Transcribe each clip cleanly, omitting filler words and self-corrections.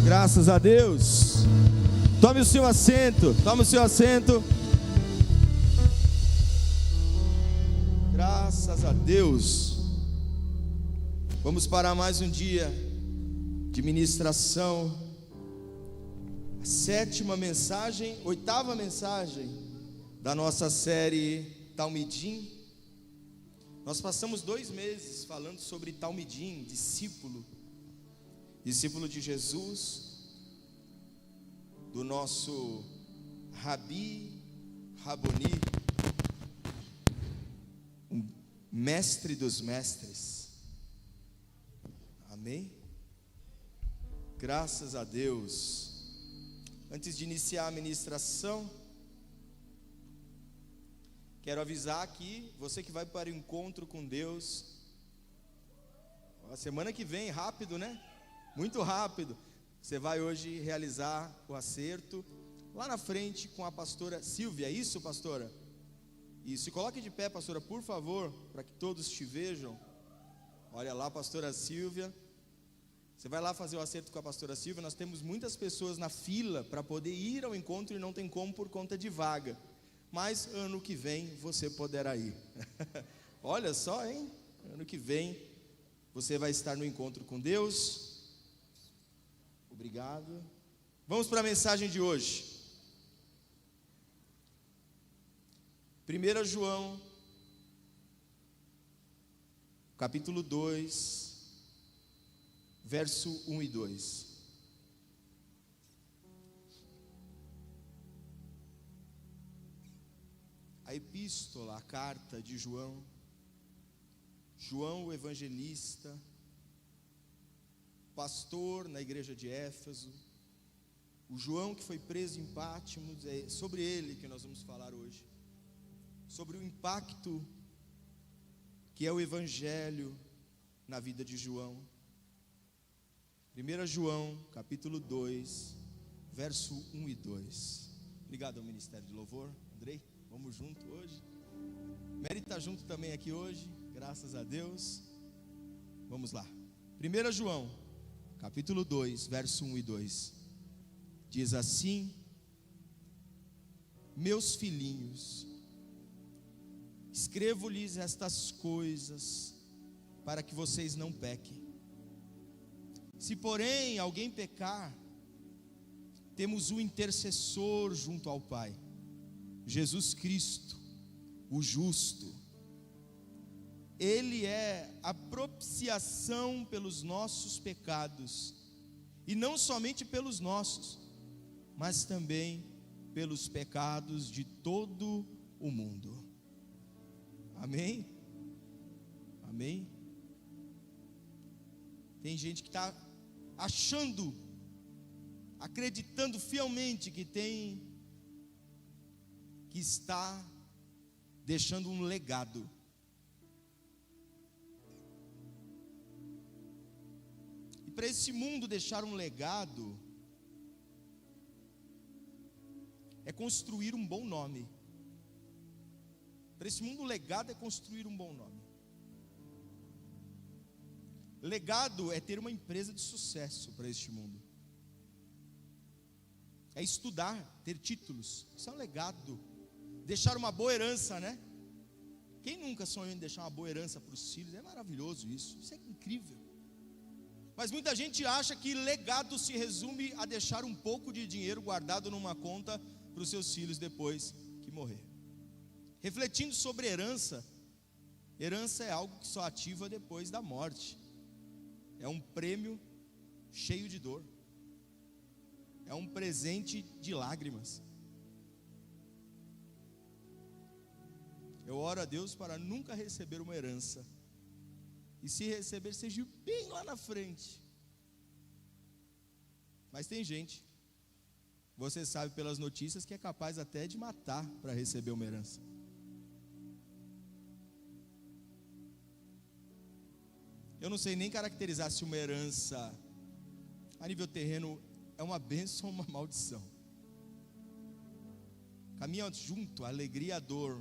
Graças a Deus. Tome o seu assento. Tome o seu assento. Graças a Deus. Vamos para mais um dia de ministração. A sétima mensagem, oitava mensagem da nossa série Talmidim. Nós passamos 2 meses falando sobre Talmidim, discípulo de Jesus, do nosso Rabi, Raboni, um mestre dos mestres. Amém? Graças a Deus. Antes de iniciar a ministração, quero avisar aqui, você que vai para o encontro com Deus, a semana que vem, rápido, né? Muito rápido. Você vai hoje realizar o acerto lá na frente com a pastora Silvia. É isso, pastora? Isso. Se coloque de pé, pastora, por favor, para que todos te vejam. Olha lá, pastora Silvia. Você vai lá fazer o acerto com a pastora Silvia. Nós temos muitas pessoas na fila para poder ir ao encontro e não tem como por conta de vaga. Mas ano que vem você poderá ir. Olha só, hein? Ano que vem você vai estar no encontro com Deus. Obrigado. Vamos para a mensagem de hoje. 1 João, capítulo 2, verso 1 e 2. A epístola, a carta de João, o evangelista, pastor na igreja de Éfeso, o João que foi preso em Pátmos. É sobre ele que nós vamos falar hoje, sobre o impacto que é o evangelho na vida de João. 1 João, capítulo 2, verso 1 e 2. Obrigado ao Ministério de Louvor, Andrei, vamos junto hoje. Mary está junto também aqui hoje, graças a Deus. Vamos lá. 1 João, capítulo 2, verso 1 e 2, diz assim: meus filhinhos, escrevo-lhes estas coisas para que vocês não pequem. Se porém alguém pecar, temos um intercessor junto ao Pai, Jesus Cristo, o justo. Ele é a propiciação pelos nossos pecados, e não somente pelos nossos, mas também pelos pecados de todo o mundo. Amém? Amém? Tem gente que está achando, acreditando fielmente que está deixando um legado. Para esse mundo deixar um legado é construir um bom nome. Para esse mundo o legado é construir um bom nome. Legado é ter uma empresa de sucesso para este mundo. É estudar, ter títulos. Isso é um legado. Deixar uma boa herança, né? Quem nunca sonhou em deixar uma boa herança para os filhos? É maravilhoso isso. Isso é incrível. Mas muita gente acha que legado se resume a deixar um pouco de dinheiro guardado numa conta para os seus filhos depois que morrer. Refletindo sobre herança é algo que só ativa depois da morte. É um prêmio cheio de dor. É um presente de lágrimas. Eu oro a Deus para nunca receber uma herança. E se receber, seja bem lá na frente. Mas tem gente, você sabe pelas notícias, que é capaz até de matar para receber uma herança. Eu não sei nem caracterizar se uma herança a nível terreno é uma bênção ou uma maldição. Caminha junto a alegria e a dor.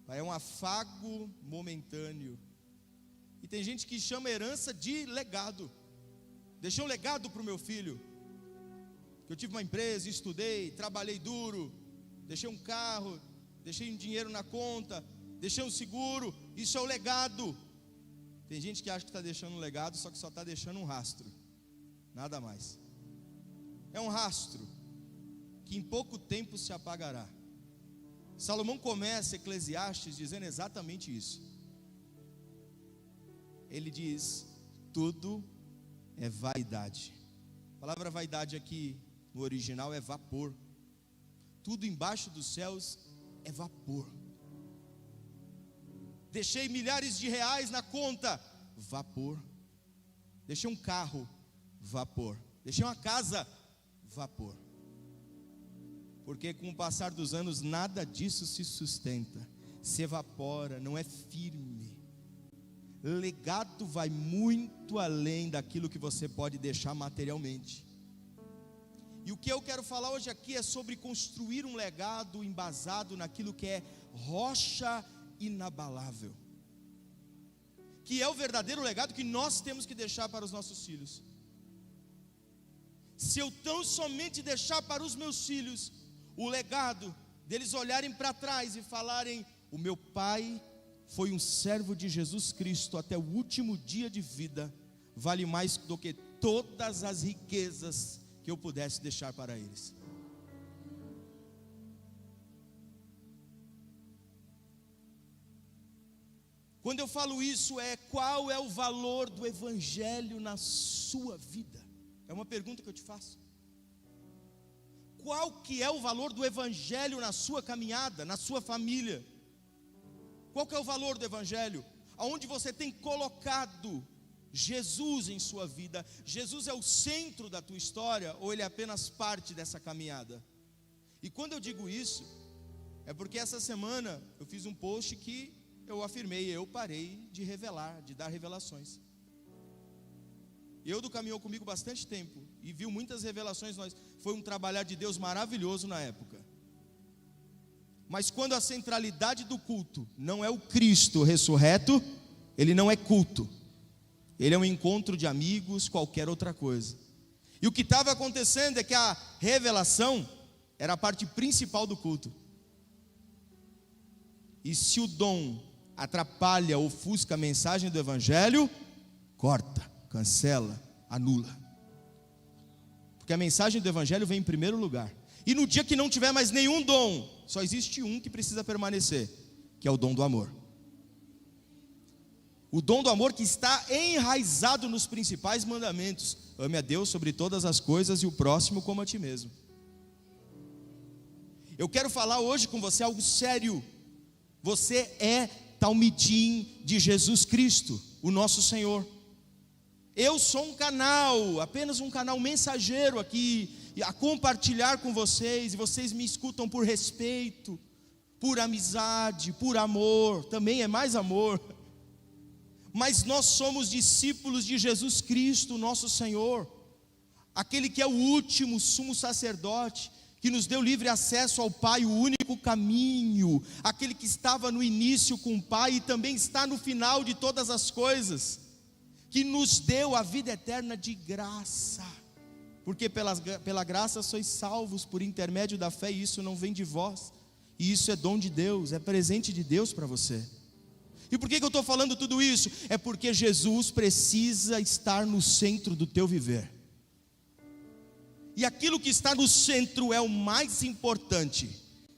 É um afago momentâneo. E tem gente que chama herança de legado. Deixei um legado para o meu filho. que eu tive uma empresa, estudei, trabalhei duro, deixei um carro, deixei um dinheiro na conta, deixei um seguro, isso é o legado. Tem gente que acha que está deixando um legado, só que só está deixando um rastro, nada mais. É um rastro que em pouco tempo se apagará. Salomão começa Eclesiastes dizendo exatamente isso. Ele diz: tudo é vaidade. A palavra vaidade aqui no original é vapor. Tudo embaixo dos céus é vapor. Deixei milhares de reais na conta, vapor. Deixei um carro, vapor. Deixei uma casa, vapor. Porque com o passar dos anos nada disso se sustenta, se evapora, não é firme. Legado vai muito além daquilo que você pode deixar materialmente. E o que eu quero falar hoje aqui é sobre construir um legado embasado naquilo que é rocha inabalável, que é o verdadeiro legado que nós temos que deixar para os nossos filhos. Se eu tão somente deixar para os meus filhos o legado deles olharem para trás e falarem: o meu pai foi um servo de Jesus Cristo até o último dia de vida, vale mais do que todas as riquezas que eu pudesse deixar para eles. Quando eu falo isso, qual é o valor do evangelho na sua vida? É uma pergunta que eu te faço. Qual que é o valor do evangelho na sua caminhada, na sua família? Qual que é o valor do evangelho? Aonde você tem colocado Jesus em sua vida? Jesus é o centro da tua história ou ele é apenas parte dessa caminhada? E quando eu digo isso, é porque essa semana eu fiz um post que eu afirmei: eu parei de revelar, de dar revelações. Eudo caminhou comigo bastante tempo e viu muitas revelações. Foi um trabalhar de Deus maravilhoso na época. Mas quando a centralidade do culto não é o Cristo ressurreto, ele não é culto. Ele é um encontro de amigos, qualquer outra coisa. E o que estava acontecendo é que a revelação era a parte principal do culto. E se o dom atrapalha, ofusca a mensagem do evangelho, corta, cancela, anula. Porque a mensagem do evangelho vem em primeiro lugar. E no dia que não tiver mais nenhum dom, só existe um que precisa permanecer, que é o dom do amor. O dom do amor que está enraizado nos principais mandamentos: ame a Deus sobre todas as coisas e o próximo como a ti mesmo. Eu quero falar hoje com você algo sério. Você é talmidim de Jesus Cristo, o nosso Senhor. Eu sou um canal, apenas um canal mensageiro aqui, a compartilhar com vocês, e vocês me escutam por respeito, por amizade, por amor, também é mais amor. Mas nós somos discípulos de Jesus Cristo, nosso Senhor, aquele que é o último sumo sacerdote, que nos deu livre acesso ao Pai, o único caminho, aquele que estava no início com o Pai e também está no final de todas as coisas, que nos deu a vida eterna de graça, porque pela graça sois salvos por intermédio da fé, e isso não vem de vós, e isso é dom de Deus, é presente de Deus para você. E por que eu estou falando tudo isso? É porque Jesus precisa estar no centro do teu viver. E aquilo que está no centro é o mais importante.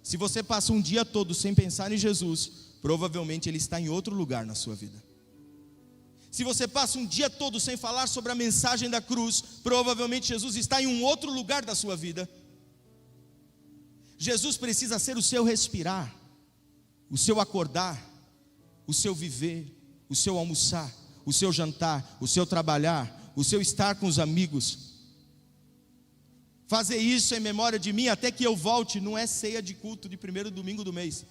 Se você passa um dia todo sem pensar em Jesus, provavelmente Ele está em outro lugar na sua vida. Se você passa um dia todo sem falar sobre a mensagem da cruz, provavelmente Jesus está em um outro lugar da sua vida. Jesus precisa ser o seu respirar, o seu acordar, o seu viver, o seu almoçar, o seu jantar, o seu trabalhar, o seu estar com os amigos. Fazer isso em memória de mim até que eu volte, não é ceia de culto de primeiro domingo do mês.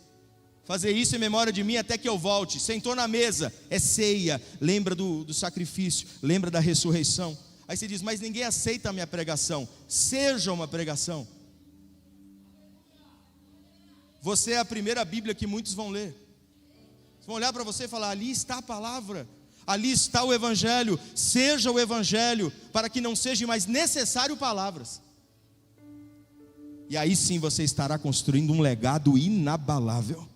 Fazer isso em memória de mim até que eu volte. Sentou na mesa, é ceia, lembra do sacrifício, lembra da ressurreição. Aí você diz: mas ninguém aceita a minha pregação. Seja uma pregação. Você é a primeira Bíblia que muitos vão ler. Vão olhar para você e falar: ali está a palavra, ali está o Evangelho. Seja o Evangelho, para que não seja mais necessário palavras. e aí sim você estará construindo um legado inabalável.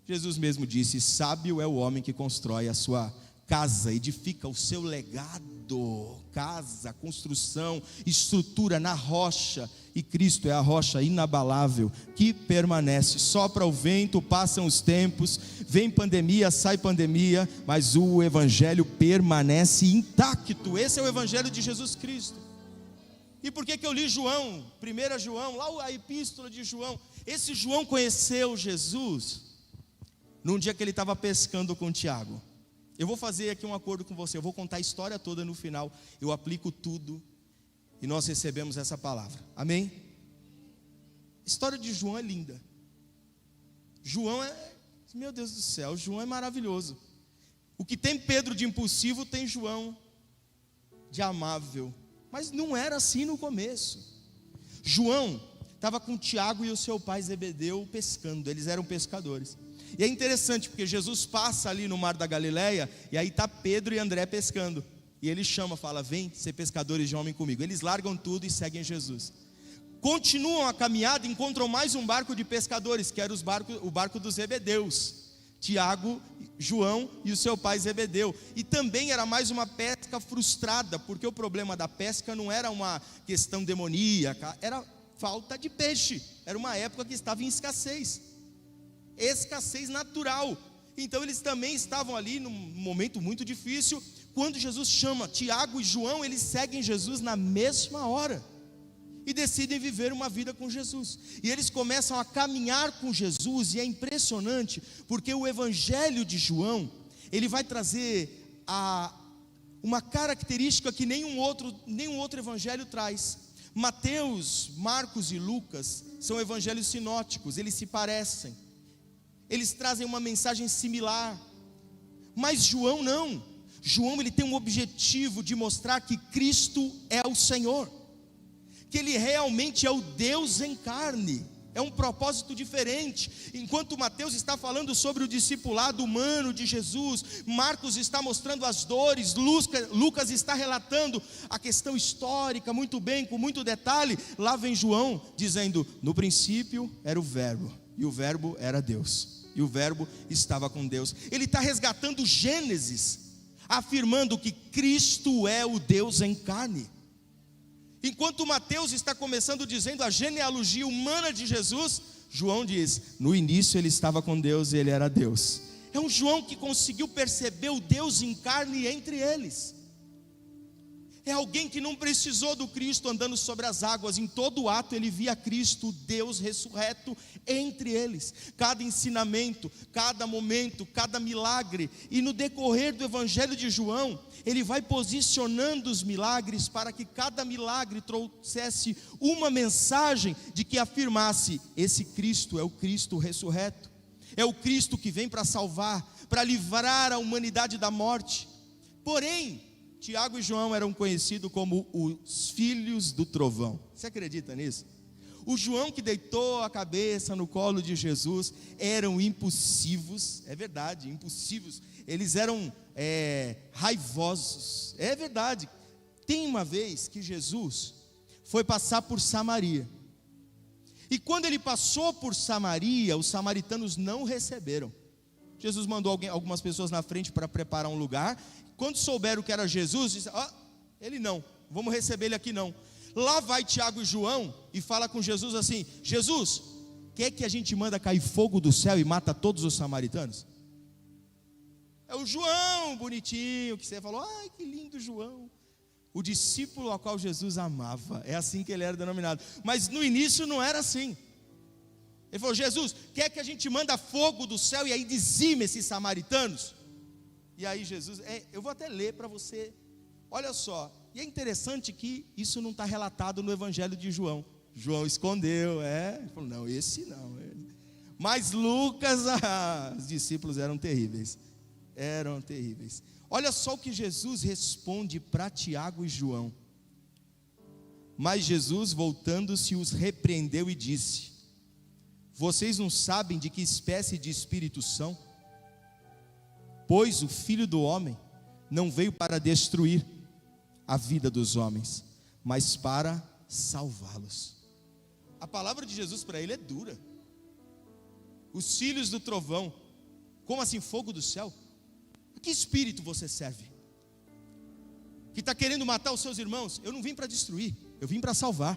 Jesus mesmo disse: sábio é o homem que constrói a sua casa, edifica o seu legado. Casa, construção, estrutura na rocha, e Cristo é a rocha inabalável que permanece. Sopra o vento, passam os tempos, vem pandemia, sai pandemia, mas o evangelho permanece intacto. Esse é o evangelho de Jesus Cristo. E por que eu li João, 1 João, lá a epístola de João? Esse João conheceu Jesus num dia que ele estava pescando com Tiago. Eu vou fazer aqui um acordo com você, eu vou contar a história toda no final, eu aplico tudo e nós recebemos essa palavra, amém? A história de João é linda. João meu Deus do céu, João é maravilhoso. O que tem Pedro de impulsivo, tem João de amável. Mas não era assim no começo. João estava com Tiago e o seu pai Zebedeu pescando, eles eram pescadores. E é interessante porque Jesus passa ali no mar da Galileia, e aí está Pedro e André pescando, e ele chama, fala: vem ser pescadores de homem comigo. Eles largam tudo e seguem Jesus. Continuam a caminhada, encontram mais um barco de pescadores, que era o barco dos Zebedeus, Tiago, João e o seu pai Zebedeu. E também era mais uma pesca frustrada, porque o problema da pesca não era uma questão demoníaca, era falta de peixe. Era uma época que estava em escassez natural. Então eles também estavam ali num momento muito difícil. Quando Jesus chama Tiago e João, eles seguem Jesus na mesma hora e decidem viver uma vida com Jesus. E eles começam a caminhar com Jesus, e é impressionante, porque o evangelho de João, ele vai trazer uma característica que nenhum outro evangelho traz. Mateus, Marcos e Lucas são evangelhos sinóticos, eles se parecem, eles trazem uma mensagem similar, mas João não. João, ele tem um objetivo de mostrar que Cristo é o Senhor, que Ele realmente é o Deus em carne. É um propósito diferente. Enquanto Mateus está falando sobre o discipulado humano de Jesus, Marcos está mostrando as dores, Lucas está relatando a questão histórica muito bem, com muito detalhe. Lá vem João dizendo: no princípio era o verbo, e o verbo era Deus, e o verbo estava com Deus. Ele está resgatando Gênesis, afirmando que Cristo é o Deus em carne. Enquanto Mateus está começando dizendo a genealogia humana de Jesus, João diz: no início ele estava com Deus e ele era Deus. É um João que conseguiu perceber o Deus em carne entre eles. É alguém que não precisou do Cristo andando sobre as águas. Em todo ato ele via Cristo, Deus ressurreto entre eles. Cada ensinamento, cada momento, cada milagre. E no decorrer do evangelho de João, ele vai posicionando os milagres para que cada milagre trouxesse uma mensagem de que afirmasse: esse Cristo é o Cristo ressurreto, é o Cristo que vem para salvar, para livrar a humanidade da morte. Porém, Tiago e João eram conhecidos como os filhos do trovão. Você acredita nisso? O João que deitou a cabeça no colo de Jesus eram impulsivos, é verdade, impulsivos. Eles eram raivosos, é verdade. Tem uma vez que Jesus foi passar por Samaria, e quando ele passou por Samaria, os samaritanos não receberam. Jesus mandou algumas pessoas na frente para preparar um lugar. Quando souberam que era Jesus, disseram: ele não, vamos receber ele aqui não. Lá vai Tiago e João e fala com Jesus assim: Jesus, quer que a gente manda cair fogo do céu e mata todos os samaritanos? É o João bonitinho que você falou: ai, que lindo João, o discípulo ao qual Jesus amava. É assim que ele era denominado. Mas no início não era assim. Ele falou: Jesus, quer que a gente manda fogo do céu e aí dizime esses samaritanos? E aí Jesus, eu vou até ler para você, olha só. E é interessante que isso não está relatado no evangelho de João. João escondeu, ele falou: não, esse não. Mas Lucas, os discípulos eram terríveis. Eram terríveis. Olha só o que Jesus responde para Tiago e João. Mas Jesus, voltando-se, os repreendeu e disse: vocês não sabem de que espécie de espírito são? Pois o Filho do Homem não veio para destruir a vida dos homens, mas para salvá-los. A palavra de Jesus para ele é dura. Os filhos do trovão. Como assim, fogo do céu? A que espírito você serve? Que está querendo matar os seus irmãos? Eu não vim para destruir, eu vim para salvar.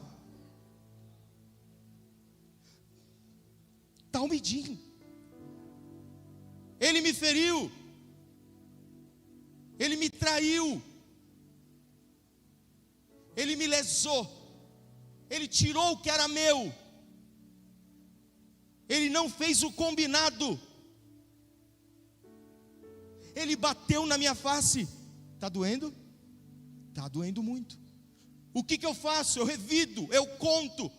Está umidinho. Ele me feriu. Ele me traiu. Ele me lesou. Ele tirou o que era meu. Ele não fez o combinado. Ele bateu na minha face. Está doendo? Está doendo muito. O que eu faço? Eu revido, eu conto.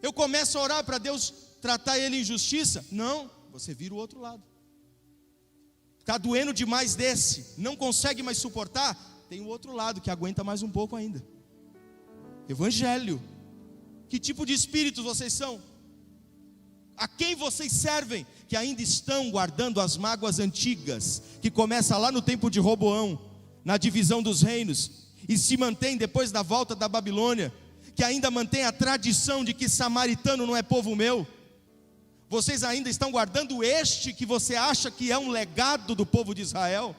Eu começo a orar para Deus tratar ele em justiça? Não, você vira o outro lado. Está doendo demais desse, não consegue mais suportar? Tem o outro lado que aguenta mais um pouco ainda. Evangelho. Que tipo de espíritos vocês são? A quem vocês servem? Que ainda estão guardando as mágoas antigas, que começa lá no tempo de Roboão, na divisão dos reinos, e se mantém depois da volta da Babilônia, que ainda mantém a tradição de que samaritano não é povo meu. Vocês ainda estão guardando este que você acha que é um legado do povo de Israel?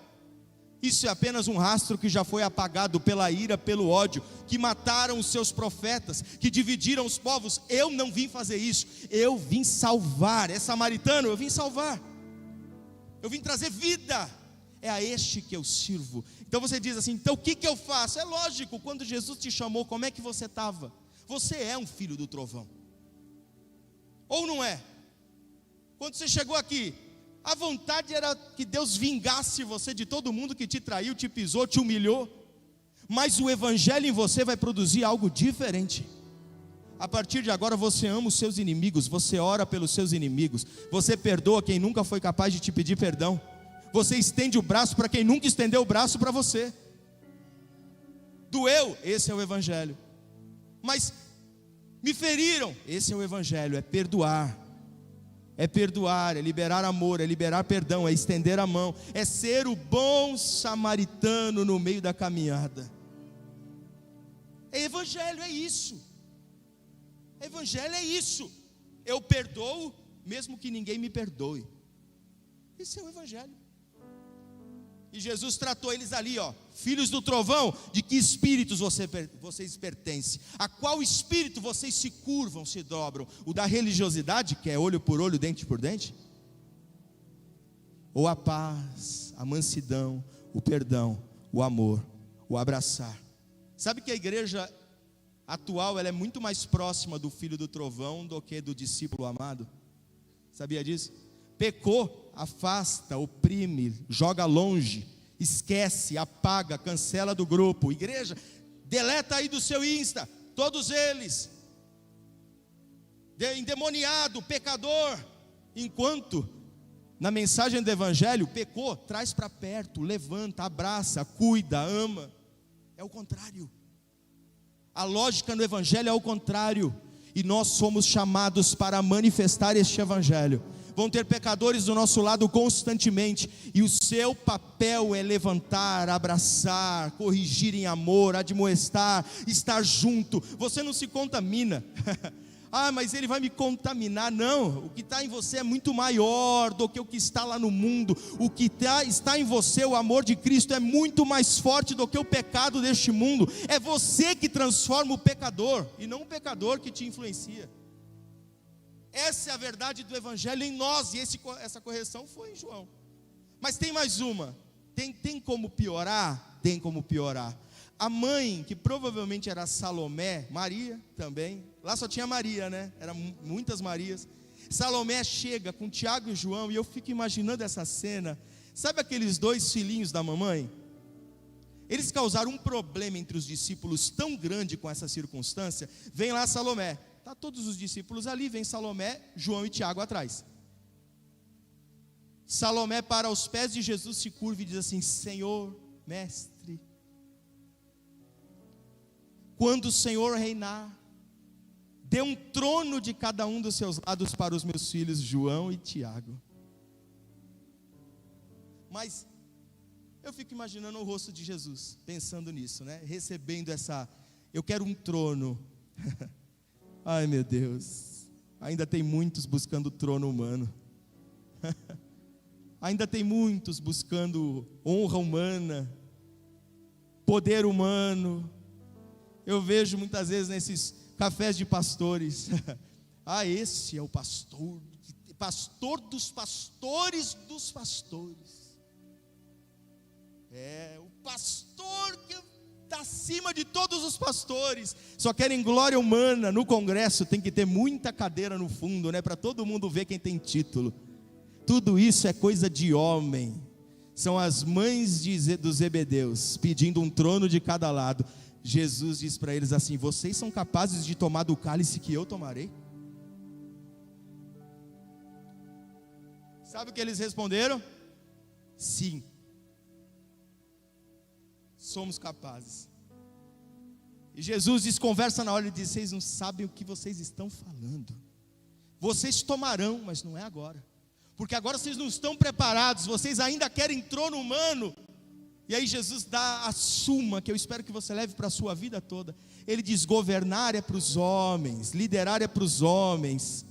Isso é apenas um rastro que já foi apagado pela ira, pelo ódio, que mataram os seus profetas, que dividiram os povos. Eu não vim fazer isso, eu vim salvar. É samaritano, eu vim salvar. Eu vim trazer vida. É a este que eu sirvo. Então você diz assim, então o que eu faço? É lógico, quando Jesus te chamou, como é que você estava? Você é um filho do trovão. Ou não é? Quando você chegou aqui, a vontade era que Deus vingasse você de todo mundo que te traiu, te pisou, te humilhou. Mas o evangelho em você vai produzir algo diferente. A partir de agora você ama os seus inimigos, você ora pelos seus inimigos, você perdoa quem nunca foi capaz de te pedir perdão, você estende o braço para quem nunca estendeu o braço para você. Doeu? Esse é o evangelho. Mas me feriram? Esse é o evangelho, é perdoar. É perdoar, é liberar amor, é liberar perdão, é estender a mão, é ser o bom samaritano no meio da caminhada. Evangelho é isso. Evangelho é isso. Eu perdoo, mesmo que ninguém me perdoe. Esse é o evangelho. E Jesus tratou eles ali, filhos do trovão, de que espíritos vocês pertencem? A qual espírito vocês se curvam, se dobram? O da religiosidade, que é olho por olho, dente por dente? Ou a paz, a mansidão, o perdão, o amor, o abraçar? Sabe que a igreja atual, ela é muito mais próxima do filho do trovão do que do discípulo amado? Sabia disso? Pecou, afasta, oprime, joga longe, esquece, apaga, cancela do grupo. Igreja, deleta aí do seu Insta, todos eles, endemoniado, pecador. Enquanto na mensagem do evangelho, pecou, traz para perto, levanta, abraça, cuida, ama. É o contrário. A lógica no evangelho é o contrário. E nós somos chamados para manifestar este evangelho. Vão ter pecadores do nosso lado constantemente, e o seu papel é levantar, abraçar, corrigir em amor, admoestar, estar junto. Você não se contamina. Mas ele vai me contaminar. Não, o que está em você é muito maior do que o que está lá no mundo. O que está em você, o amor de Cristo, é muito mais forte do que o pecado deste mundo. É você que transforma o pecador, e não o pecador que te influencia. Essa é a verdade do evangelho em nós, e essa correção foi em João. Mas tem mais uma. Tem como piorar? Tem como piorar. A mãe, que provavelmente era Salomé, Maria também, lá só tinha Maria, né? Eram muitas Marias. Salomé chega com Tiago e João, e eu fico imaginando essa cena. Sabe aqueles dois filhinhos da mamãe? Eles causaram um problema entre os discípulos tão grande com essa circunstância. Vem lá Salomé. Está todos os discípulos ali, vem Salomé, João e Tiago atrás. Salomé para aos pés de Jesus, se curva e diz assim: Senhor, mestre, quando o Senhor reinar, dê um trono de cada um dos seus lados para os meus filhos João e Tiago. Mas eu fico imaginando o rosto de Jesus, pensando nisso, né? Recebendo eu quero um trono. Ai, meu Deus, ainda tem muitos buscando o trono humano. Ainda tem muitos buscando honra humana, poder humano. Eu vejo muitas vezes nesses cafés de pastores. Esse é o pastor, pastor dos pastores dos pastores. É o pastor que está acima de todos os pastores. Só querem glória humana. No congresso tem que ter muita cadeira no fundo, né, para todo mundo ver quem tem título. Tudo isso é coisa de homem. São as mães dos Zebedeus pedindo um trono de cada lado. Jesus diz para eles assim: vocês são capazes de tomar do cálice que eu tomarei? Sabe o que eles responderam? Sim, somos capazes. E Jesus desconversa na hora e diz: vocês não sabem o que vocês estão falando. Vocês tomarão, mas não é agora, porque agora vocês não estão preparados, vocês ainda querem trono humano. E aí Jesus dá a suma, que eu espero que você leve para a sua vida toda. Ele diz: governar é para os homens, liderar é para os homens,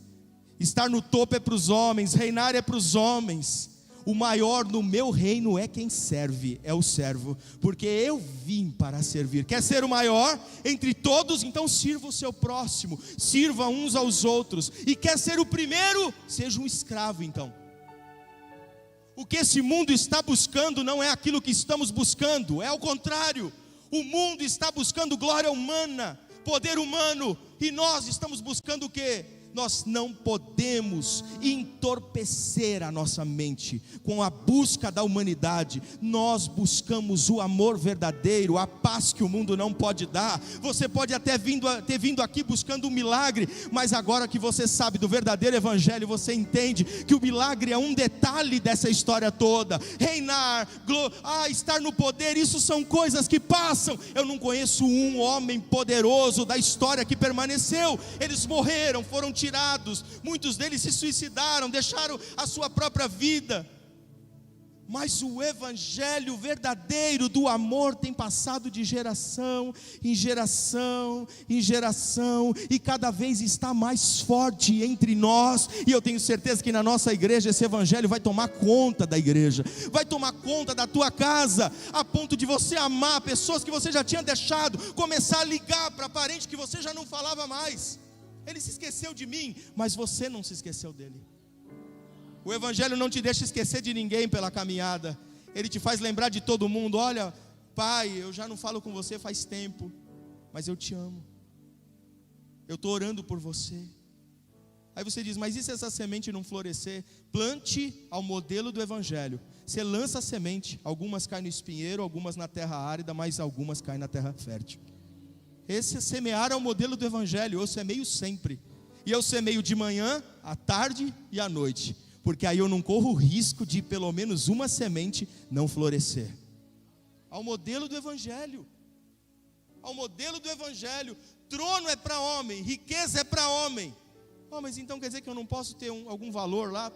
estar no topo é para os homens, reinar é para os homens. O maior no meu reino é quem serve, é o servo, porque eu vim para servir. Quer ser o maior entre todos? Então sirva o seu próximo, sirva uns aos outros. E quer ser o primeiro? Seja um escravo então. O que esse mundo está buscando não é aquilo que estamos buscando, é ao contrário. O mundo está buscando glória humana, poder humano, e nós estamos buscando o quê? Nós não podemos entorpecer a nossa mente com a busca da humanidade. Nós buscamos o amor verdadeiro, a paz que o mundo não pode dar. Você pode até ter vindo aqui buscando um milagre, mas agora que você sabe do verdadeiro evangelho, você entende que o milagre é um detalhe dessa história toda. Reinar, estar no poder, isso são coisas que passam. Eu não conheço um homem poderoso da história que permaneceu. Eles morreram, foram tirados, muitos deles se suicidaram, deixaram a sua própria vida. Mas o evangelho verdadeiro do amor tem passado de geração em geração em geração, e cada vez está mais forte entre nós. E eu tenho certeza que na nossa igreja esse evangelho vai tomar conta da igreja, vai tomar conta da tua casa, a ponto de você amar pessoas que você já tinha deixado, começar a ligar para parente que você já não falava mais. Ele se esqueceu de mim, mas você não se esqueceu dele. O evangelho não te deixa esquecer de ninguém pela caminhada. Ele te faz lembrar de todo mundo. Olha, pai, eu já não falo com você faz tempo, mas eu te amo, eu estou orando por você. Aí você diz: mas e se essa semente não florescer? Plante ao modelo do evangelho. Você lança a semente, algumas caem no espinheiro, algumas na terra árida, mas algumas caem na terra fértil. Esse semear é o modelo do evangelho. Eu semeio sempre, e eu semeio de manhã, à tarde e à noite, porque aí eu não corro o risco de pelo menos uma semente não florescer. Ao modelo do evangelho, ao modelo do evangelho. Trono é para homem, riqueza é para homem. Mas então quer dizer que eu não posso ter algum valor lá?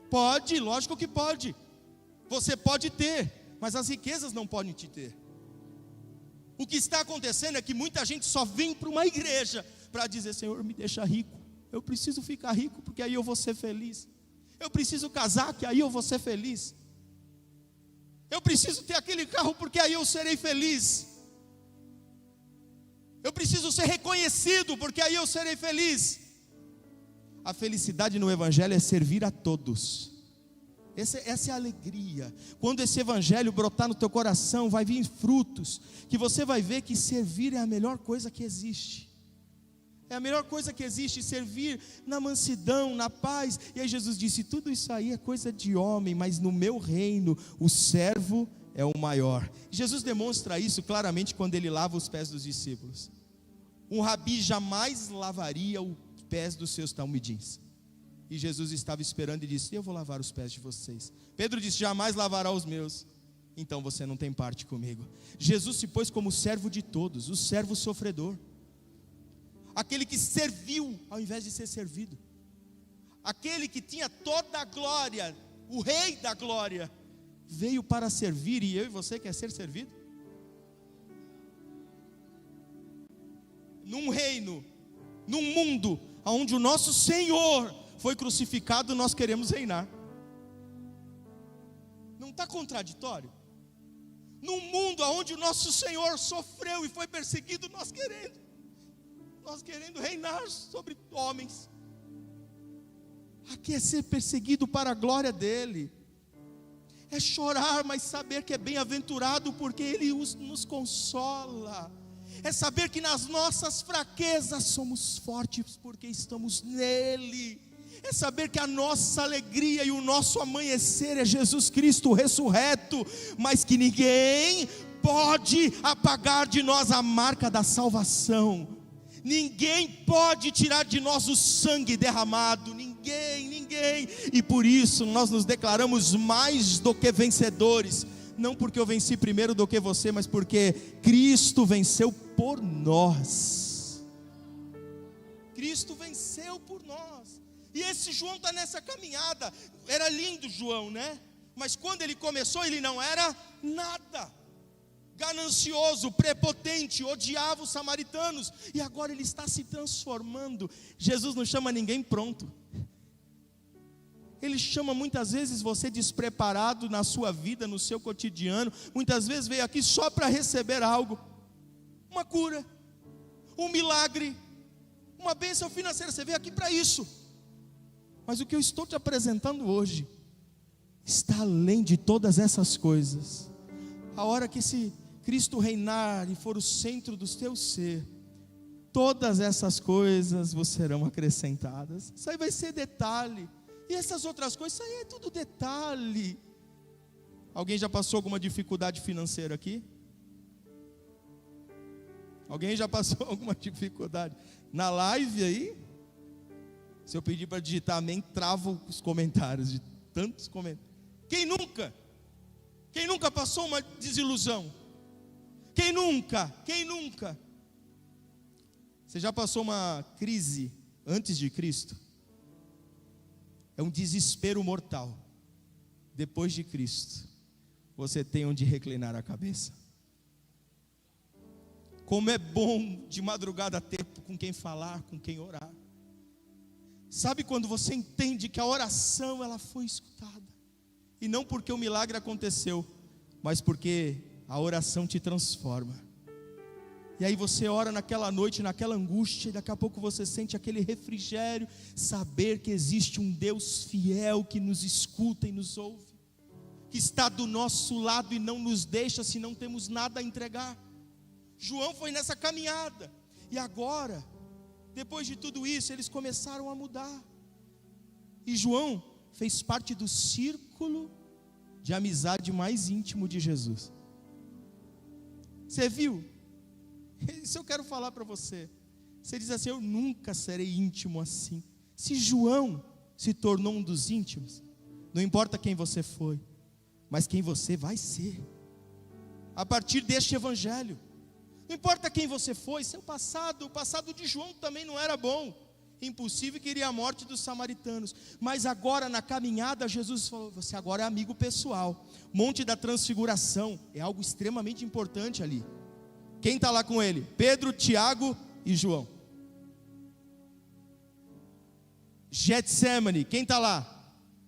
Pode, lógico que pode. Você pode ter, mas as riquezas não podem te ter. O que está acontecendo é que muita gente só vem para uma igreja para dizer: Senhor, me deixa rico. Eu preciso ficar rico, porque aí eu vou ser feliz. Eu preciso casar, que aí eu vou ser feliz. Eu preciso ter aquele carro, porque aí eu serei feliz. Eu preciso ser reconhecido, porque aí eu serei feliz. A felicidade no evangelho é servir a todos. Essa é a alegria. Quando esse evangelho brotar no teu coração, vai vir frutos, que você vai ver que servir é a melhor coisa que existe. É a melhor coisa que existe, servir na mansidão, na paz. E aí Jesus disse: tudo isso aí é coisa de homem, mas no meu reino o servo é o maior. Jesus demonstra isso claramente quando ele lava os pés dos discípulos. Um rabi jamais lavaria os pés dos seus talmidins. E Jesus estava esperando e disse: eu vou lavar os pés de vocês. Pedro disse: jamais lavará os meus. Então você não tem parte comigo. Jesus se pôs como servo de todos, o servo sofredor, aquele que serviu ao invés de ser servido, aquele que tinha toda a glória, o rei da glória, veio para servir. E eu e você quer ser servido? num reino, num mundo onde o nosso Senhor foi crucificado, nós queremos reinar. Não está contraditório? Num mundo onde o nosso Senhor sofreu e foi perseguido, nós querendo reinar sobre homens. Aqui é ser perseguido para a glória dele, é chorar, mas saber que é bem-aventurado porque ele nos consola, é saber que nas nossas fraquezas somos fortes porque estamos nele, é saber que a nossa alegria e o nosso amanhecer é Jesus Cristo ressurreto, mas que ninguém pode apagar de nós a marca da salvação, ninguém pode tirar de nós o sangue derramado, ninguém, e por isso nós nos declaramos mais do que vencedores, não porque eu venci primeiro do que você, mas porque Cristo venceu por nós. Cristo venceu por nós. E esse João está nessa caminhada. Era lindo João, né? Mas quando ele começou, ele não era nada. Ganancioso, prepotente, odiava os samaritanos. E agora ele está se transformando. Jesus não chama ninguém pronto. Ele chama muitas vezes você despreparado na sua vida, no seu cotidiano. Muitas vezes veio aqui só para receber algo. Uma cura, um milagre, uma bênção financeira. Você veio aqui para isso. Mas o que eu estou te apresentando hoje está além de todas essas coisas. A hora que esse Cristo reinar e for o centro do teu ser, todas essas coisas vos serão acrescentadas. Isso aí vai ser detalhe. E essas outras coisas, isso aí é tudo detalhe. Alguém já passou alguma dificuldade financeira aqui? Alguém já passou alguma dificuldade? Na live aí, se eu pedir para digitar amém, travo os comentários, de tantos comentários. Quem nunca? Quem nunca passou uma desilusão? Quem nunca? Você já passou uma crise antes de Cristo? É um desespero mortal. Depois de Cristo, você tem onde reclinar a cabeça. Como é bom de madrugada ter com quem falar, com quem orar. Sabe quando você entende que a oração ela foi escutada? E não porque o milagre aconteceu, mas porque a oração te transforma. E aí você ora naquela noite, naquela angústia, e daqui a pouco você sente aquele refrigério, saber que existe um Deus fiel que nos escuta e nos ouve, que está do nosso lado e não nos deixa se não temos nada a entregar. João foi nessa caminhada, e agora, depois de tudo isso, eles começaram a mudar. E João fez parte do círculo de amizade mais íntimo de Jesus. Você viu? Isso eu quero falar para você. Você diz assim: eu nunca serei íntimo assim. Se João se tornou um dos íntimos, não importa quem você foi, mas quem você vai ser a partir deste evangelho. Não importa quem você foi, seu passado, o passado de João também não era bom, impossível, queria a morte dos samaritanos. Mas agora na caminhada, Jesus falou: você agora é amigo pessoal. Monte da Transfiguração é algo extremamente importante ali. Quem está lá com ele? Pedro, Tiago e João. Getsemane, quem está lá?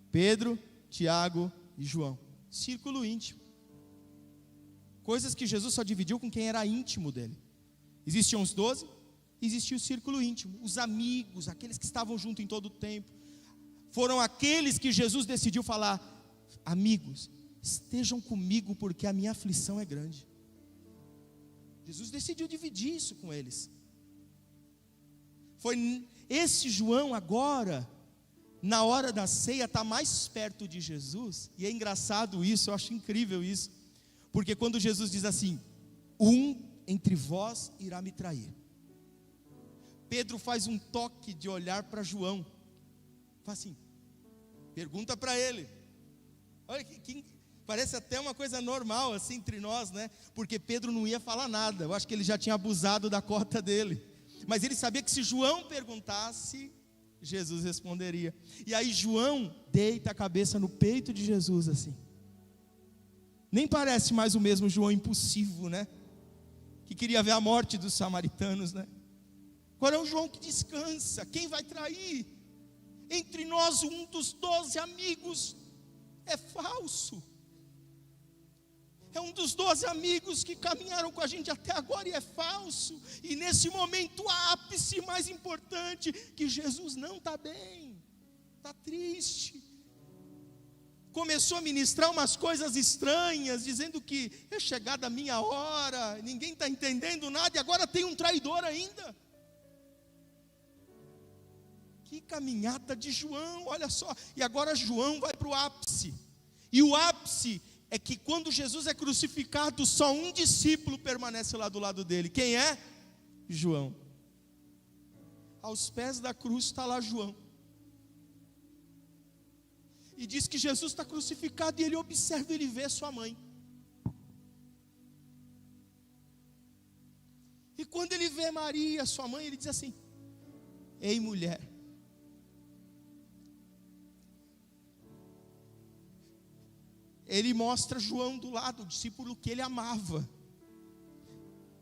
Pedro, Tiago e João. Círculo íntimo. Coisas que Jesus só dividiu com quem era íntimo dele. Existiam os 12, existia o círculo íntimo. Os amigos, aqueles que estavam junto em todo o tempo. Foram aqueles que Jesus decidiu falar: amigos, estejam comigo porque a minha aflição é grande. Jesus decidiu dividir isso com eles. Foi esse João agora, na hora da ceia, está mais perto de Jesus. E é engraçado isso, eu acho incrível isso. Porque quando Jesus diz assim: um entre vós irá me trair, Pedro faz um toque de olhar para João. Faz assim, pergunta para ele. Olha que parece até uma coisa normal assim entre nós, né? Porque Pedro não ia falar nada. Eu acho que ele já tinha abusado da cota dele. Mas ele sabia que se João perguntasse, Jesus responderia. E aí João deita a cabeça no peito de Jesus assim. Nem parece mais o mesmo João impulsivo, né? Que queria ver a morte dos samaritanos, né? Agora é o João que descansa. Quem vai trair? Entre nós, um dos 12 amigos é falso. É um dos 12 amigos que caminharam com a gente até agora e é falso. E nesse momento, o ápice mais importante, que Jesus não está bem, está triste. Começou a ministrar umas coisas estranhas, dizendo que é chegada a minha hora, ninguém está entendendo nada, e agora tem um traidor ainda. Que caminhada de João, olha só. E agora João vai para o ápice. E o ápice é que quando Jesus é crucificado, só um discípulo permanece lá do lado dele. Quem é? João. Aos pés da cruz está lá João. E diz que Jesus está crucificado e ele observa, ele vê sua mãe. E quando ele vê Maria, sua mãe, ele diz assim: ei, mulher, ele mostra João do lado, o discípulo que ele amava.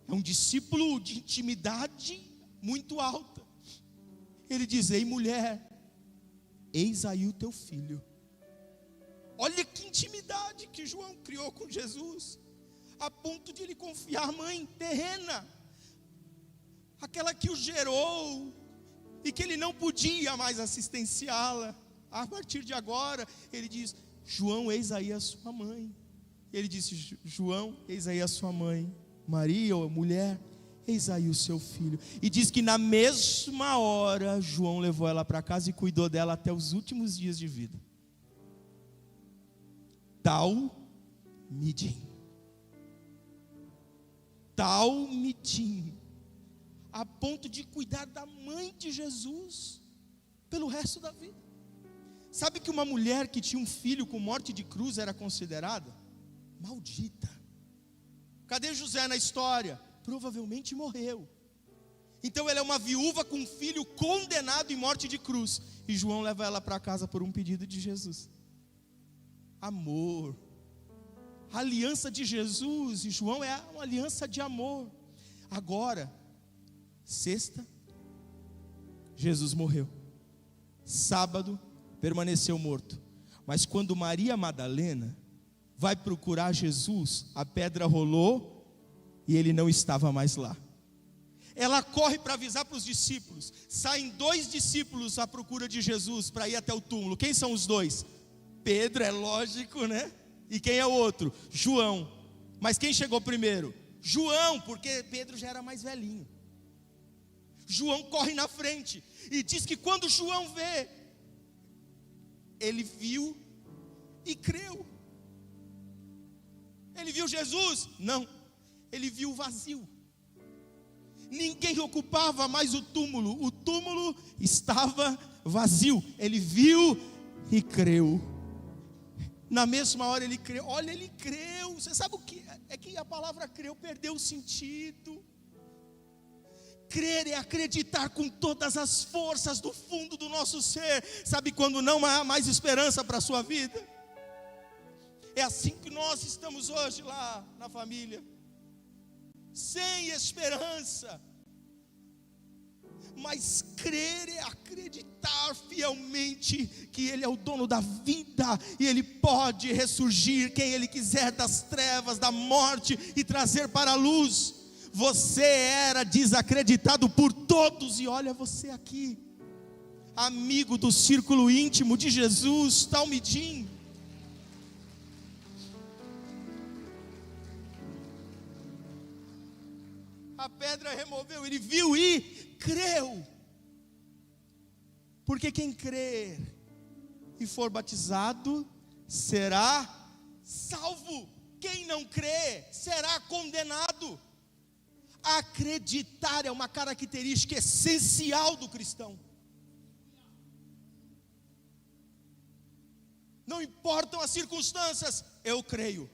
É um discípulo de intimidade muito alta. Ele diz: ei, mulher, eis aí o teu filho. Olha que intimidade que João criou com Jesus, a ponto de ele confiar a mãe terrena, aquela que o gerou, e que ele não podia mais assistenciá-la. A partir de agora, ele diz: João, eis aí a sua mãe. Ele disse: João, eis aí a sua mãe. Maria, ou mulher, eis aí o seu filho. E diz que na mesma hora, João levou ela para casa e cuidou dela até os últimos dias de vida. Talmidim, a ponto de cuidar da mãe de Jesus pelo resto da vida. Sabe que uma mulher que tinha um filho com morte de cruz era considerada maldita? Cadê José na história? Provavelmente morreu. Então ela é uma viúva com um filho condenado em morte de cruz, e João leva ela para casa por um pedido de Jesus. Amor. A aliança de Jesus e João é uma aliança de amor. Agora, sexta, Jesus morreu. Sábado, permaneceu morto. Mas quando Maria Madalena vai procurar Jesus, a pedra rolou e ele não estava mais lá. Ela corre para avisar para os discípulos. Saem 2 discípulos à procura de Jesus para ir até o túmulo. Quem são os 2? Pedro, é lógico, né? E quem é o outro? João. Mas quem chegou primeiro? João, porque Pedro já era mais velhinho. João corre na frente e diz que quando João vê, ele viu e creu. Ele viu Jesus? Não, ele viu o vazio. Ninguém ocupava mais o túmulo estava vazio. Ele viu e creu. Na mesma hora ele creu. Olha, ele creu. Você sabe o que é? Que a palavra creu perdeu o sentido. Crer é acreditar com todas as forças do fundo do nosso ser. Sabe quando não há mais esperança para a sua vida? É assim que nós estamos hoje lá na família, sem esperança. Mas crer é acreditar fielmente que Ele é o dono da vida e Ele pode ressurgir quem Ele quiser das trevas, da morte e trazer para a luz. Você era desacreditado por todos e olha você aqui, amigo do círculo íntimo de Jesus, Talmidim. A pedra removeu, ele viu e creu. Porque quem crer e for batizado será salvo. Quem não crê será condenado. Acreditar é uma característica essencial do cristão. Não importam as circunstâncias, eu creio.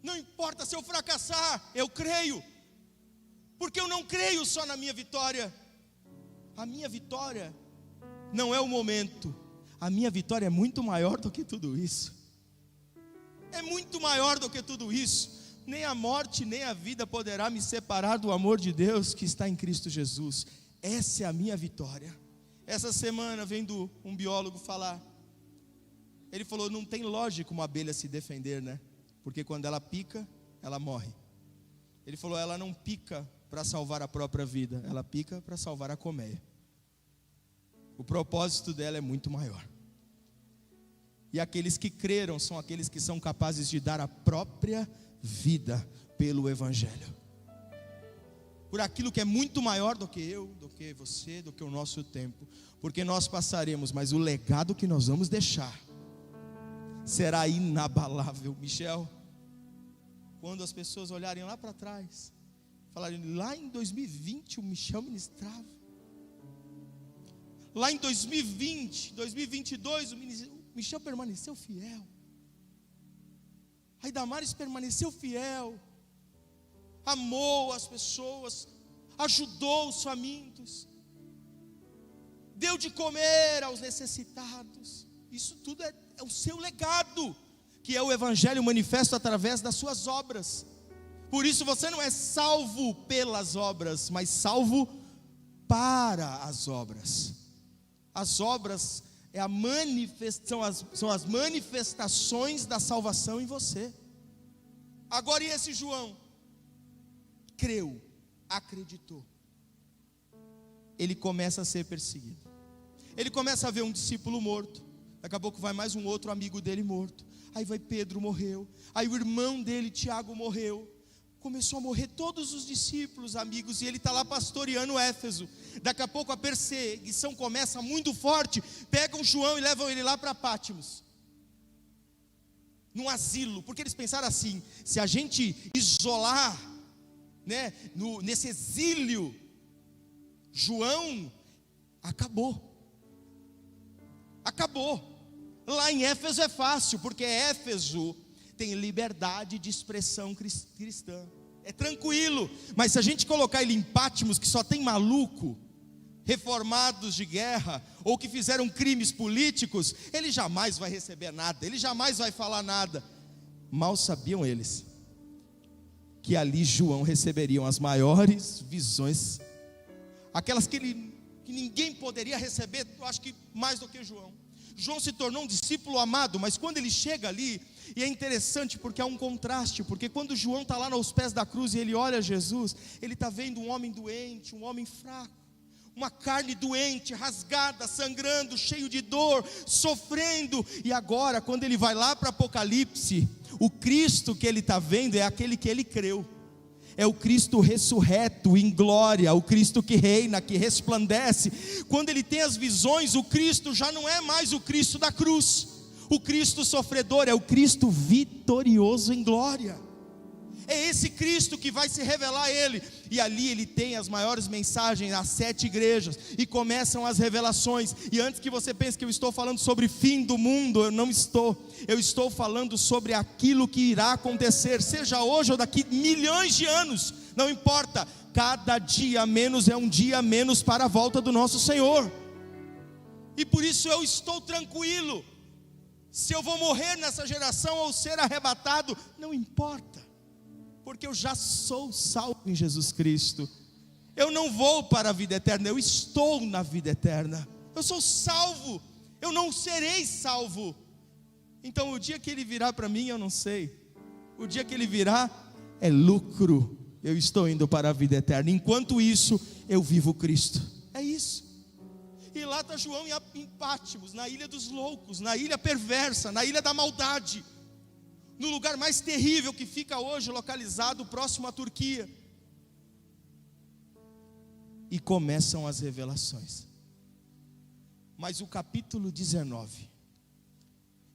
Não importa se eu fracassar, eu creio. Porque eu não creio só na minha vitória. A minha vitória não é o momento. A minha vitória é muito maior do que tudo isso. É muito maior do que tudo isso. nem a morte, nem a vida poderá me separar do amor de Deus que está em Cristo Jesus. Essa é a minha vitória. Essa semana, vendo um biólogo falar, ele falou, não tem lógica uma abelha se defender, né? Porque quando ela pica, ela morre. Ele falou, ela não pica para salvar a própria vida, ela pica para salvar a colmeia. O propósito dela é muito maior. E aqueles que creram são aqueles que são capazes de dar a própria vida pelo Evangelho. Por aquilo que é muito maior do que eu, do que você, do que o nosso tempo. Porque nós passaremos, mas o legado que nós vamos deixar será inabalável. Michel, quando as pessoas olharem lá para trás, falarem, lá em 2020 o Michel ministrava. Lá em 2020, 2022 o Michel permaneceu fiel. A Damares permaneceu fiel. Amou as pessoas, ajudou os famintos, deu de comer aos necessitados. Isso tudo é o seu legado, que é o Evangelho manifesto através das suas obras. Por isso você não é salvo pelas obras, mas salvo para as obras. As obras são as manifestações da salvação em você. Agora, e esse João? Creu, acreditou. Ele começa a ser perseguido. Ele começa a ver um discípulo morto. Daqui a pouco vai mais um outro amigo dele morto. Aí vai Pedro, morreu. Aí o irmão dele, Tiago, morreu. Começou a morrer todos os discípulos, amigos. E ele está lá pastoreando Éfeso. Daqui a pouco a perseguição começa muito forte. Pegam João e levam ele lá para Pátimos, num asilo. Porque eles pensaram assim, se a gente isolar, né, nesse exílio, João, acabou. Lá em Éfeso é fácil, porque Éfeso tem liberdade de expressão cristã, é tranquilo. Mas se a gente colocar ele em Pátimos, que só tem maluco, reformados de guerra, ou que fizeram crimes políticos, ele jamais vai receber nada, ele jamais vai falar nada. Mal sabiam eles que ali João receberiam as maiores visões, aquelas que ninguém poderia receber, eu acho que mais do que João. João se tornou um discípulo amado, mas quando ele chega ali, e é interessante porque há um contraste, porque quando João está lá aos pés da cruz e ele olha Jesus, ele está vendo um homem doente, um homem fraco, uma carne doente, rasgada, sangrando, cheio de dor, sofrendo. E agora, quando ele vai lá para Apocalipse, o Cristo que ele está vendo é aquele que ele creu. É o Cristo ressurreto em glória, o Cristo que reina, que resplandece. Quando ele tem as visões, o Cristo já não é mais o Cristo da cruz. O Cristo sofredor é o Cristo vitorioso em glória. É esse Cristo que vai se revelar a ele. E ali ele tem as maiores mensagens às 7 igrejas. E começam as revelações. E antes que você pense que eu estou falando sobre fim do mundo, eu não estou. Eu estou falando sobre aquilo que irá acontecer, seja hoje ou daqui milhões de anos, não importa. Cada dia menos é um dia menos para a volta do nosso Senhor. E por isso eu estou tranquilo. Se eu vou morrer nessa geração ou ser arrebatado, não importa. Porque eu já sou salvo em Jesus Cristo. Eu não vou para a vida eterna, eu estou na vida eterna. Eu sou salvo, eu não serei salvo. Então o dia que ele virá para mim, eu não sei. O dia que ele virá, é lucro. Eu estou indo para a vida eterna. Enquanto isso, eu vivo Cristo. É isso. E lá está João em Pátimos, na ilha dos loucos, na ilha perversa, na ilha da maldade, no lugar mais terrível que fica hoje, localizado próximo à Turquia. E começam as revelações. Mas o capítulo 19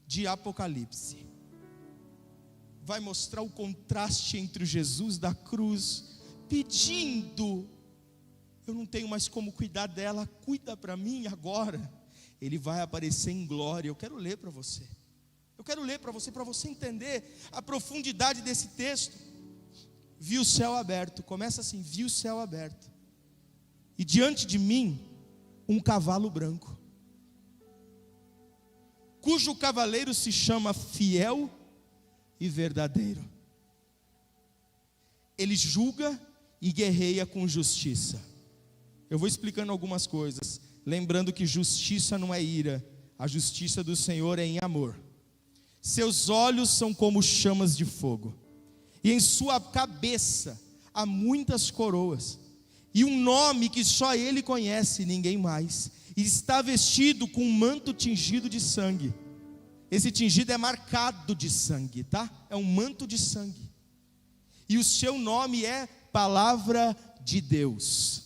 de Apocalipse vai mostrar o contraste entre o Jesus da cruz pedindo: eu não tenho mais como cuidar dela, cuida para mim agora. Ele vai aparecer em glória. Eu quero ler para você. Eu quero ler para você entender a profundidade desse texto. Vi o céu aberto, começa assim: vi o céu aberto, e diante de mim um cavalo branco, cujo cavaleiro se chama Fiel e Verdadeiro. ele julga e guerreia com justiça. Eu vou explicando algumas coisas, lembrando que justiça não é ira, a justiça do Senhor é em amor. Seus olhos são como chamas de fogo, e em sua cabeça há muitas coroas, e um nome que só ele conhece, ninguém mais, e está vestido com um manto tingido de sangue. Esse tingido é marcado de sangue, tá? É um manto de sangue. E o seu nome é Palavra de Deus.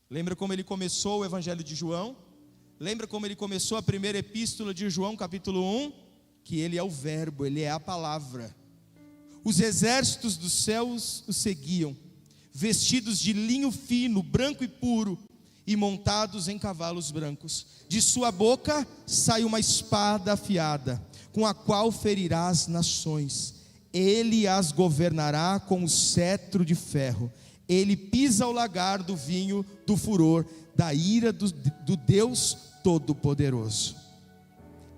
Lembra como ele começou o Evangelho de João? Lembra como ele começou a primeira epístola de João, capítulo 1? Que ele é o verbo, ele é a palavra. Os exércitos dos céus o seguiam, vestidos de linho fino, branco e puro, e montados em cavalos brancos. De sua boca sai uma espada afiada, com a qual ferirá as nações. Ele as governará com o cetro de ferro. Ele pisa o lagar do vinho do furor, da ira do Deus Todo-Poderoso.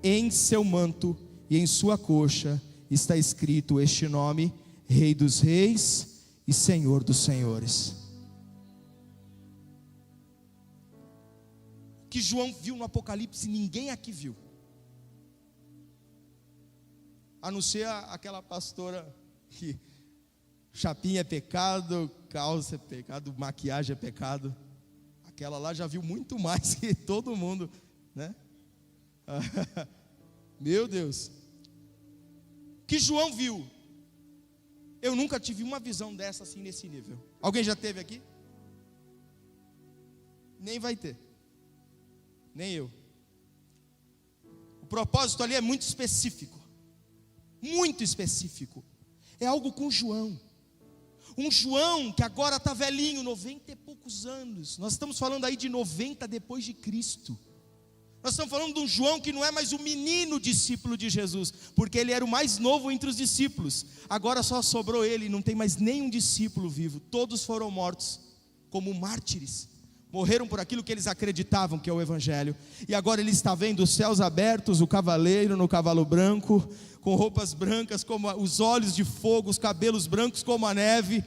Em seu manto e em sua coxa está escrito este nome: Rei dos Reis e Senhor dos Senhores. Que João viu no Apocalipse, ninguém aqui viu, a não ser aquela pastora que chapinha é pecado, calça é pecado, maquiagem é pecado. Aquela lá já viu muito mais que todo mundo, né? Meu Deus. Que João viu? Eu nunca tive uma visão dessa assim nesse nível. Alguém já teve aqui? Nem vai ter. Nem eu. O propósito ali é muito específico. Muito específico. É algo com João. Um João que agora está velhinho, 90 e poucos anos. Nós estamos falando aí de 90 depois de Cristo. Nós estamos falando de um João que não é mais o menino discípulo de Jesus, porque ele era o mais novo entre os discípulos. Agora só sobrou ele, não tem mais nenhum discípulo vivo. Todos foram mortos como mártires. Morreram por aquilo que eles acreditavam que é o Evangelho. E agora ele está vendo os céus abertos, o cavaleiro no cavalo branco, com roupas brancas como os olhos de fogo, os cabelos brancos como a neve.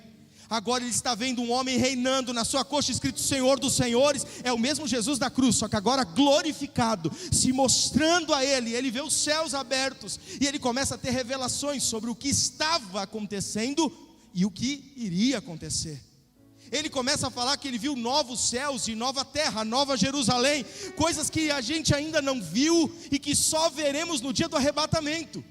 Agora ele está vendo um homem reinando, na sua coxa escrito Senhor dos Senhores. É o mesmo Jesus da cruz, só que agora glorificado, se mostrando a ele. Ele vê os céus abertos e ele começa a ter revelações sobre o que estava acontecendo e o que iria acontecer. Ele começa a falar que ele viu novos céus e nova terra, nova Jerusalém, coisas que a gente ainda não viu e que só veremos no dia do arrebatamento.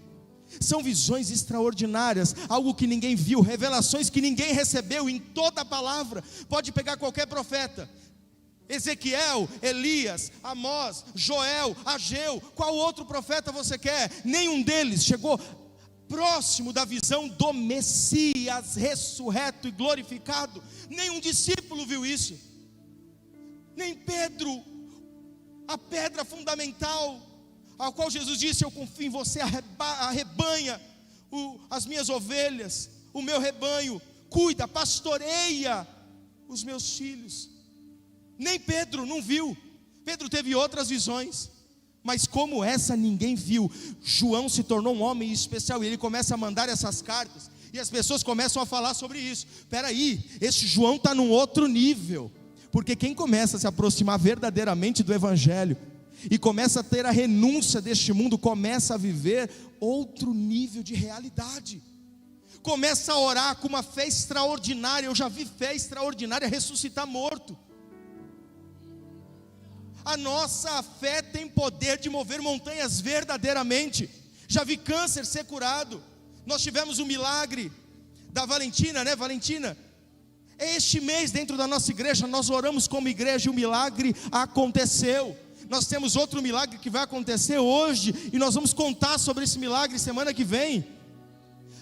São visões extraordinárias, algo que ninguém viu, revelações que ninguém recebeu em toda a palavra. Pode pegar qualquer profeta, Ezequiel, Elias, Amós, Joel, Ageu, qual outro profeta você quer? Nenhum deles chegou próximo da visão do Messias ressurreto e glorificado. Nenhum discípulo viu isso, nem Pedro, a pedra fundamental, ao qual Jesus disse: eu confio em você, arrebanha as minhas ovelhas, o meu rebanho, cuida, pastoreia os meus filhos. Nem Pedro não viu. Pedro teve outras visões, mas como essa ninguém viu. João se tornou um homem especial e ele começa a mandar essas cartas, e as pessoas começam a falar sobre isso. Espera aí, esse João está num outro nível, porque quem começa a se aproximar verdadeiramente do Evangelho e começa a ter a renúncia deste mundo, começa a viver outro nível de realidade, começa a orar com uma fé extraordinária. Eu já vi fé extraordinária ressuscitar morto. A nossa fé tem poder de mover montanhas verdadeiramente. Já vi câncer ser curado. Nós tivemos o milagre da Valentina, né, Valentina? Este mês dentro da nossa igreja nós oramos como igreja e o milagre aconteceu. Nós temos outro milagre que vai acontecer hoje, e nós vamos contar sobre esse milagre semana que vem.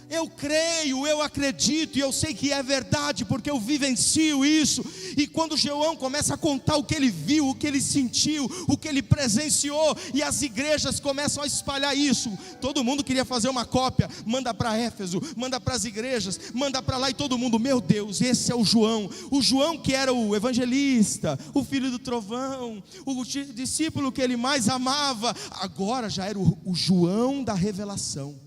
Eu creio, eu acredito, e eu sei que é verdade, porque eu vivencio isso. E quando João começa a contar o que ele viu, o que ele sentiu, o que ele presenciou, e as igrejas começam a espalhar isso, todo mundo queria fazer uma cópia. Manda para Éfeso, manda para as igrejas, manda para lá, e todo mundo: meu Deus, esse é o João que era o evangelista, o filho do trovão, o discípulo que ele mais amava. Agora já era o João da revelação.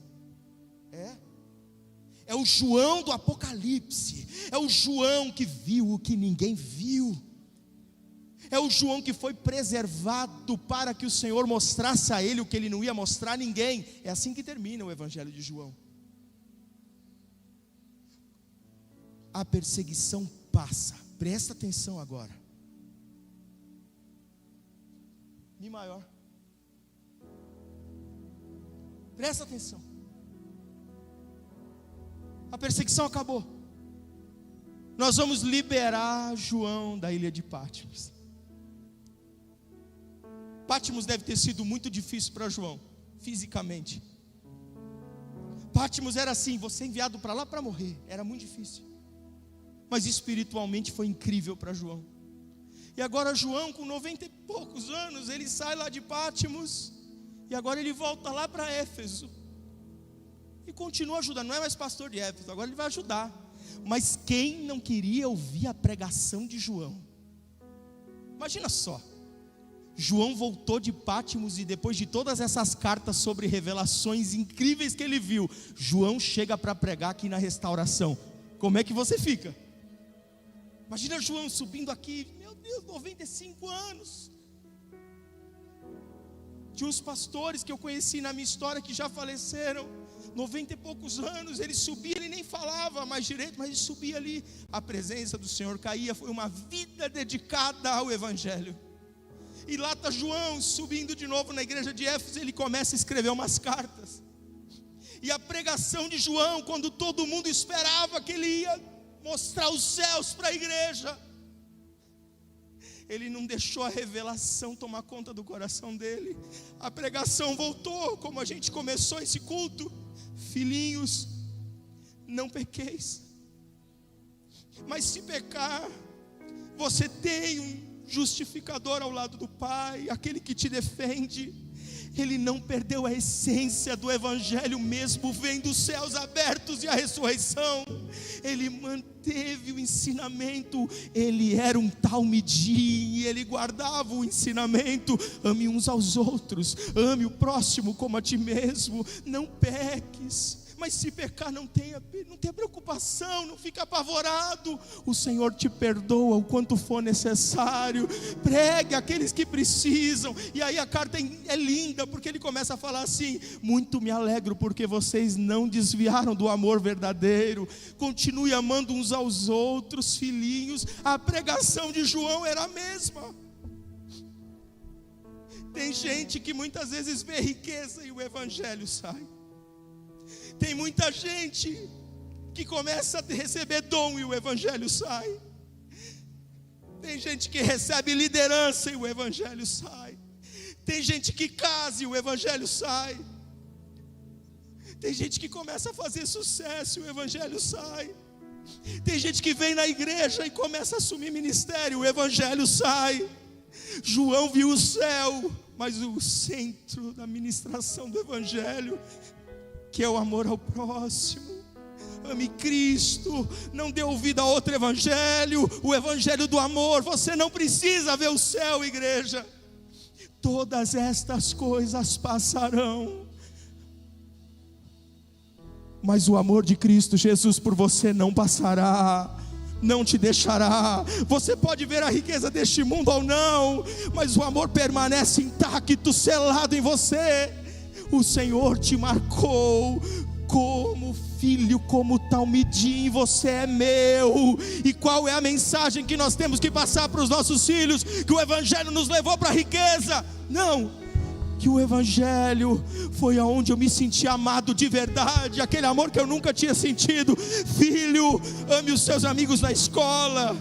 É o João do Apocalipse. É o João que viu o que ninguém viu. É o João que foi preservado para que o Senhor mostrasse a ele o que ele não ia mostrar a ninguém. É assim que termina o Evangelho de João. A perseguição passa. Presta atenção agora. Mi maior. Presta atenção. A perseguição acabou. Nós vamos liberar João da ilha de Patmos. Patmos deve ter sido muito difícil para João, fisicamente. Patmos era assim, você é enviado para lá para morrer, era muito difícil. Mas espiritualmente foi incrível para João. E agora João, com 90 e poucos anos, ele sai lá de Patmos, e agora ele volta lá para Éfeso, e continua ajudando, não é mais pastor de Éfeso, agora ele vai ajudar. Mas quem não queria ouvir a pregação de João? Imagina só, João voltou de Patmos, e depois de todas essas cartas sobre revelações incríveis que ele viu, João chega para pregar aqui na restauração. Como é que você fica? Imagina João subindo aqui, meu Deus, 95 anos. Tinha uns pastores que eu conheci na minha história que já faleceram, 90 e poucos anos. Ele subia, ele nem falava mais direito, mas ele subia ali, a presença do Senhor caía. Foi uma vida dedicada ao Evangelho. E lá está João subindo de novo na igreja de Éfeso. Ele começa a escrever umas cartas. E a pregação de João, quando todo mundo esperava que ele ia mostrar os céus para a igreja, ele não deixou a revelação tomar conta do coração dele. A pregação voltou, como a gente começou esse culto: filhinhos, não pequeis. Mas se pecar, você tem um justificador ao lado do Pai, aquele que te defende. Ele não perdeu a essência do Evangelho, mesmo vendo os céus abertos e a ressurreição. Ele manteve o ensinamento. Ele era um talmidim, ele guardava o ensinamento: ame uns aos outros, ame o próximo como a ti mesmo, não peques. Mas se pecar, não tenha preocupação, não fique apavorado. O Senhor te perdoa o quanto for necessário. Pregue aqueles que precisam. E aí a carta é linda, porque ele começa a falar assim: muito me alegro porque vocês não desviaram do amor verdadeiro. Continue amando uns aos outros, filhinhos. A pregação de João era a mesma. Tem gente que muitas vezes vê riqueza e o Evangelho sai. Tem muita gente que começa a receber dom e o Evangelho sai. Tem gente que recebe liderança e o Evangelho sai. Tem gente que casa e o Evangelho sai. Tem gente que começa a fazer sucesso e o Evangelho sai. Tem gente que vem na igreja e começa a assumir ministério, o Evangelho sai. João viu o céu, mas o centro da ministração do Evangelho, que é o amor ao próximo. Ame Cristo, não dê ouvido a outro evangelho, o evangelho do amor. Você não precisa ver o céu, igreja. Todas estas coisas passarão, mas o amor de Cristo Jesus por você não passará, não te deixará. Você pode ver a riqueza deste mundo ou não, mas o amor permanece intacto, selado em você. O Senhor te marcou como filho, como talmidim. Você é meu. E qual é a mensagem que nós temos que passar para os nossos filhos? Que o Evangelho nos levou para a riqueza? Não, que o Evangelho foi aonde eu me senti amado de verdade, aquele amor que eu nunca tinha sentido. Filho, ame os seus amigos na escola,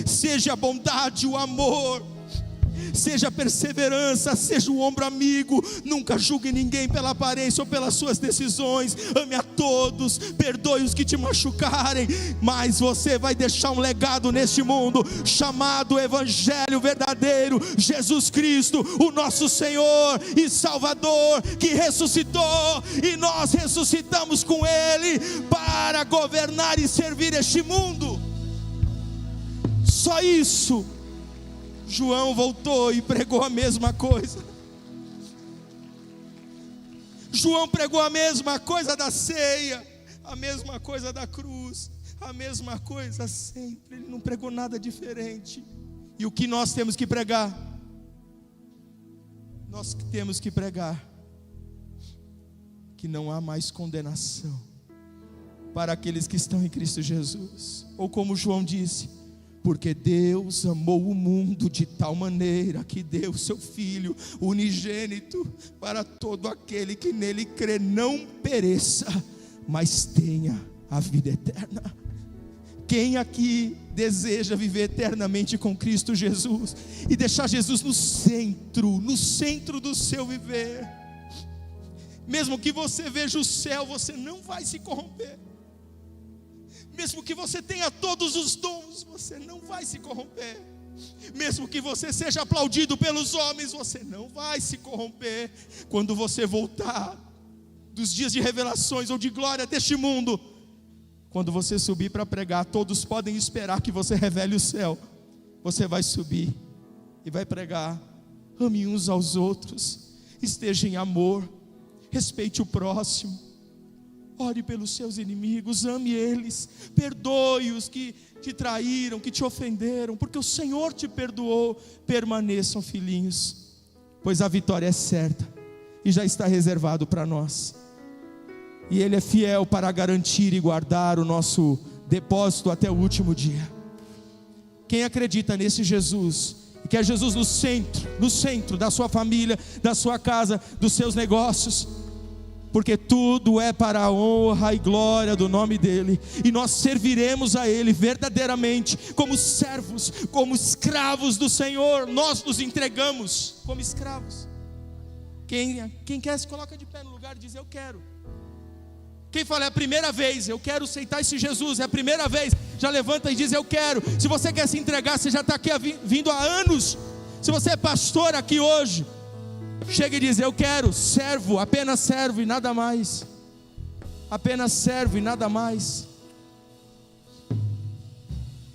seja a bondade, o amor, seja a perseverança, seja o ombro amigo. Nunca julgue ninguém pela aparência ou pelas suas decisões. Ame a todos, perdoe os que te machucarem. Mas você vai deixar um legado neste mundo chamado Evangelho verdadeiro. Jesus Cristo, o nosso Senhor e Salvador, que ressuscitou, e nós ressuscitamos com Ele para governar e servir este mundo. Só isso. João voltou e pregou a mesma coisa. João pregou a mesma coisa da ceia. A mesma coisa da cruz, a mesma coisa sempre. Ele não pregou nada diferente. E o que nós temos que pregar? Nós temos que pregar que não há mais condenação para aqueles que estão em Cristo Jesus. Ou como João disse, porque Deus amou o mundo de tal maneira que deu o seu Filho unigênito para todo aquele que nele crê não pereça, mas tenha a vida eterna. Quem aqui deseja viver eternamente com Cristo Jesus e deixar Jesus no centro do seu viver? Mesmo que você veja o céu, você não vai se corromper. Mesmo que você tenha todos os dons, você não vai se corromper. Mesmo que você seja aplaudido pelos homens, você não vai se corromper. Quando você voltar dos dias de revelações ou de glória deste mundo, quando você subir para pregar, todos podem esperar que você revele o céu. Você vai subir e vai pregar: ame uns aos outros, esteja em amor, respeite o próximo, ore pelos seus inimigos, ame eles, perdoe os que te traíram, que te ofenderam, porque o Senhor te perdoou. Permaneçam, filhinhos, pois a vitória é certa e já está reservado para nós. E Ele é fiel para garantir e guardar o nosso depósito até o último dia. Quem acredita nesse Jesus, e quer Jesus no centro da sua família, da sua casa, dos seus negócios, porque tudo é para a honra e glória do nome dEle, e nós serviremos a Ele verdadeiramente, como servos, como escravos do Senhor. Nós nos entregamos como escravos. Quem quer se coloca de pé no lugar e diz: eu quero. Quem fala: é a primeira vez, eu quero aceitar esse Jesus, é a primeira vez, já levanta e diz: eu quero. Se você quer se entregar, você já está aqui vindo há anos. Se você é pastor aqui hoje, chega e diz: eu quero, servo, apenas servo e nada mais. Apenas servo e nada mais.